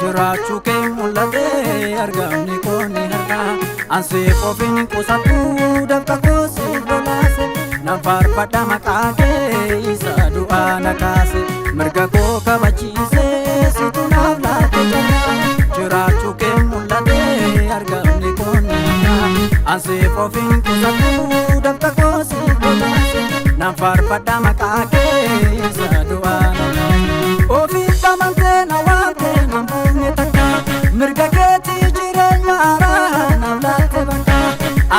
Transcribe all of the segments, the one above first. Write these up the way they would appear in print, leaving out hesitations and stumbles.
jiraachuu kee mul'ate argamni kooni har'a ansii qofin qusatu dabta koosi lolaase nan faarfadha maqaa kee isa du'aa na kaase mirga koo kabachiise situ naaf laate jiraachuu kee mul'ate argamni kooni har'a ansii qofin qusatu dabta koosi lolaase nan faarfadha maqaa kee isa du'aa na kaase ofii tamantee na waamte nan buufne takka mirga keetii jireenya haaraa naaf laatte bakka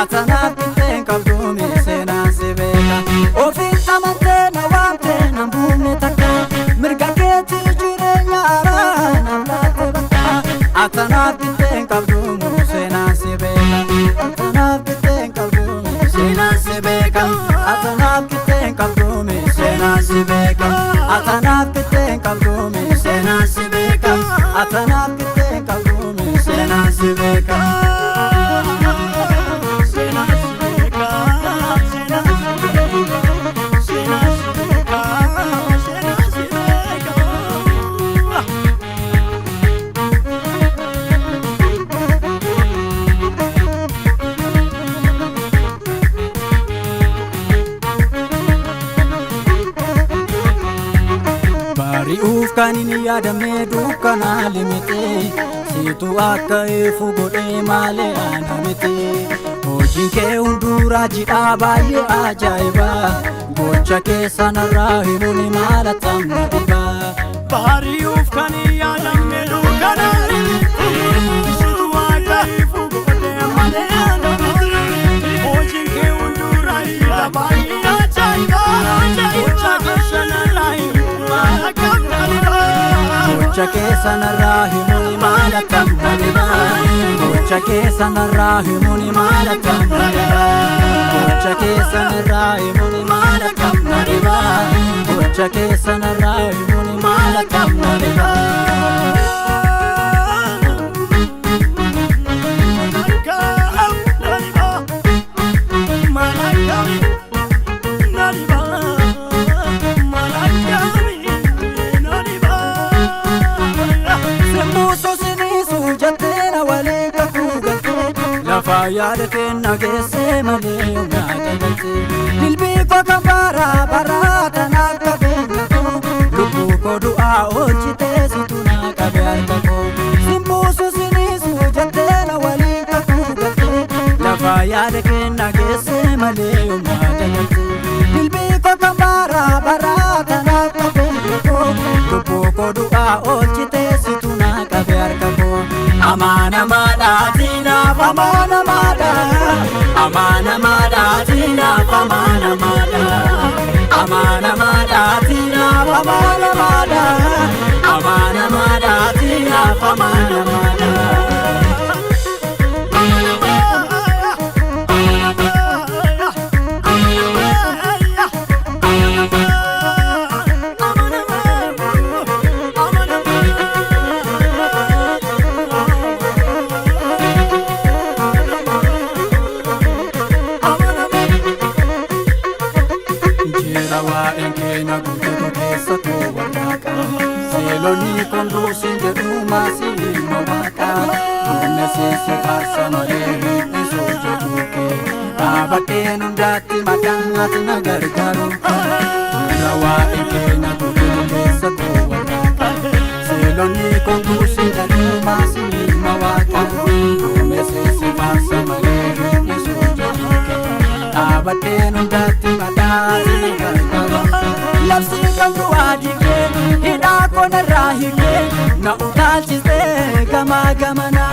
atanaaf bitteen qabduumi seenaan si beeka ofii tamantee na waamte nan buufne takka mirga keetii jireenya haaraa naaf laatte bakka atanaaf bitteen qabduumi seenaan si beeka atanaaf bitteen qabduumi seenaan si beeka atanaaf bitteen qabduumi seenaan si beeka atanaaf bitteen qabduumi seenaan si beeka atanaaf bitteen qabduumi seenaan si beeka bari'uuf kan inni yaadamee dukkanaa limite situ akka ifu godhee malee ana miti hojiin kee hunduraa jidhaa baay'ee ajaa'iba gocha keessa narraa himuun maala tamma dhiba bari'uuf kan inni yaadamee dukkanaa limite situ akka ifu godhee malee ana miti hojiin kee hunduraa jidhaa baay'ee ajaa'iba gocha keessa narraa himuun maala gocha keessa narraa himuun maala tamma dhiba gocha keessa narraa himuun maala tamma dhiba gocha keessa narraa himuun maala tamma dhiba gocha keessa narraa himuun maala tamma dhiba yaada kenna geesse malee humnaa dabalte dilbii koo kan baraa tanaa qabeenya lubbuu koo du'aa oolchitee situ naa qabe harka koo simbuusu siniisu jettee na waliin kakuu galte lafa yaada kenna geesse malee humnaa dabalte dilbii koo kan baraa tanaa qabeenya lubbuu koo du'aa oolchitee situ naa qabe harka koo amaana maadhaatiinaaf amaana amana madatina amana mada amana madatina amana mada amana madatina amana mada Seloni kondusin jedhu maasii mawaaqa Bunne seese faarsa malee hiisu jedhu kee Dhaabadheen hundaatti maqaan ati na gargaaru Jira waa'ee keenya guutuu keessa koo warraaqa Seloni kondusin jedhu maasii mawaaqa Bunne seese faarsa malee hiisu jedhu kee Dhaabadheen hundaatti maqaan ati na gargaaru Labsi kan du'aa dikee hidhaa konarraa hiikee na utaalchisee gamaa gamana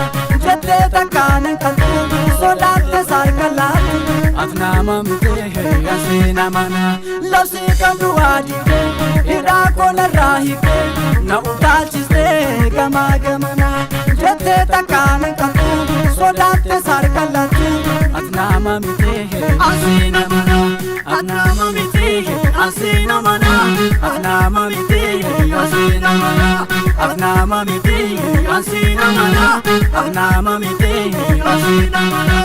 jettee takkaanan qalbii sodaatte saarka laatu ati nama mitee asii namana labsi kan du'aa dikee hidhaa konarraa hiikee na utaalchisee gamaa gamana jettee takkaanan qalbii sodaatte saarka laatu ati nama mitee asii namana ati nama mitee asii namana Afnama miti, asina mana. Afnama miti, asina mana. Afnama miti, asina mana.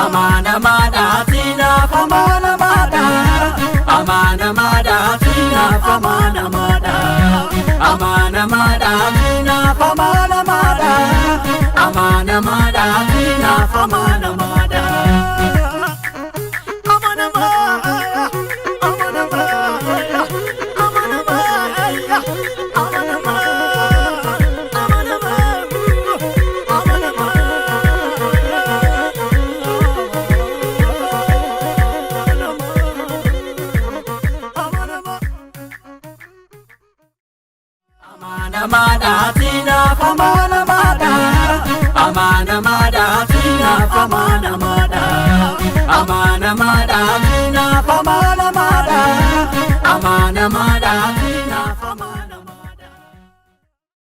Amana mada, tina, amana mada. Amana mada, tina, amana mada. Amana mada, tina, amana mada. Amanamada, enough amanamada. Amanamada, enough amanamada. Amanamada, enough amanamada. Amanamada, enough amanamada. Amanamada.